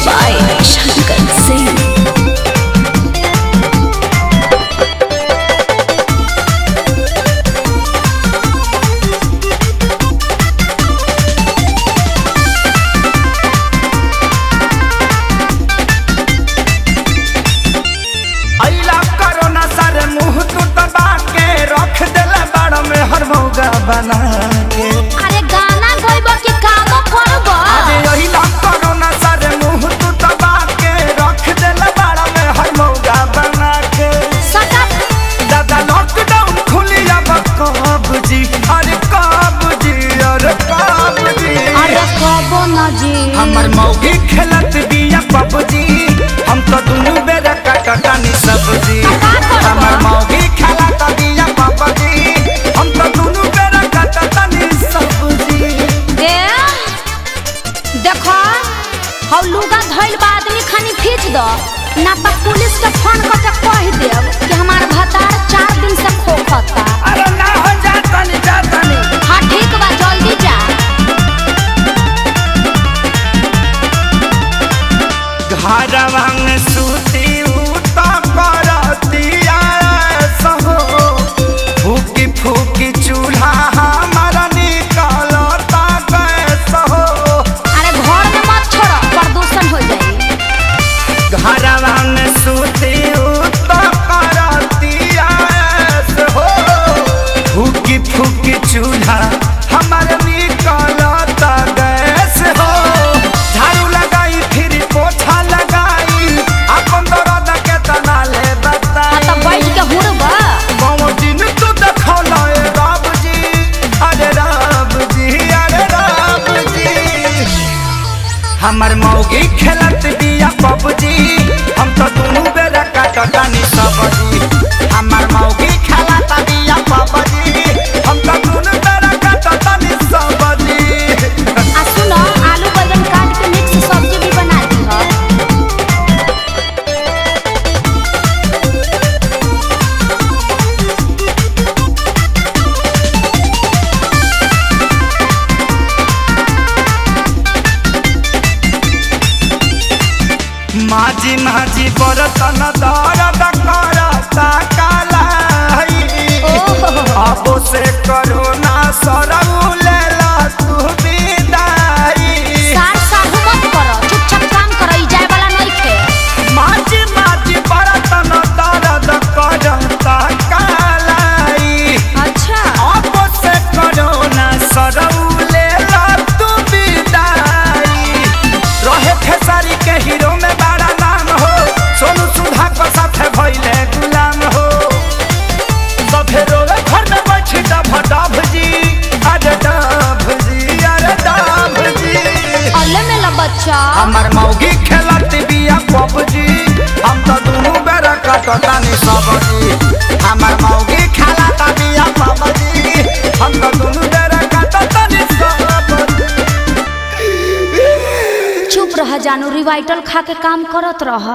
by Shankar Singh. बना के अरे गाना गइबो कि कामो करबो? अरे यही ला कोरोना सारे मुंह तू दबा के रख देला बाड़ा में हर मौगा बना के। सटक दादा लॉकडाउन खुली अब कब जी, अरे कब जी, अरे कब जी, अरे कबो न जी। हमर मौगी खेलत बिया पबजी, हम तो दुनु बेरा कटकानी सब्जी। हमर मौगी खेलत बिया पबजी, हम तो दुनु बेरा कटकानी सब्जी। देखो हौ लुगा धइल बा आदमी खानी खींच दो ना तो पुलिस के फोन करके कह देब कि हमार भतार 4 दिन से खोखता। अरे ना हो जातनी जातनी। हाँ ठीक बा जल्दी जा। घरवा में सूती उता करतिया सहो, फूकी फूकी चूल्हा हमारा निकलता गैस हो। अरे घर में मत छोड़ो प्रदूषण हो जाई। घरवा में सूती उता करतिया सहो, फूकी फूकी चूल्हा हमारा निकलता गैस हो। झाड़ू लगाई फिर पोछा लगाई, अपन दर्द के तना ले बता। हाँ तो बैठ के हुड़बा। बाबू दिन तू देखौला ए राम जी, अरे राम जी, अरे राम जी। हमर मौगी खेलत बिया पबजी, हम तो दुनु बेरा काटतानी सब्जी। हमर मौगी खेलत बिया पबजी, हम तो दुनु बेरा काटतानी सब्जी। आ सुनो आलू बैंगन काट के मिक्स सब्जी भी बना दी हो। माझी माझी बरतन दर्द करता कालाई, अब से करोना सरऊ लेला तू विदाई। सार साहू मत करो चुपचाप काम करो ई जाए वाला नहीं खे। माझी माझी बरतन दर्द करता कालाई, अच्छा अब से करोना सरऊ लेला तू विदाई। रहे खेसारी के हीरो में बड़ा नाम हो, सोनू सुधा को साथे भइले गुलाम हो। सभे रोवे घर में बैठी डभ डभ जी, अरे डभ जी, अरे डभ जी। अल्ले मेला बच्चा। हमर मौगी खेलत बिया पबजी, हम तो दुनु बेरा कटतानी सब्जी। हमर मौगी खेलत बिया पबजी, हम तो दुनु बेरा कटतानी सब्जी। चुप रह जानू रिवाइटल खा के काम करत रह।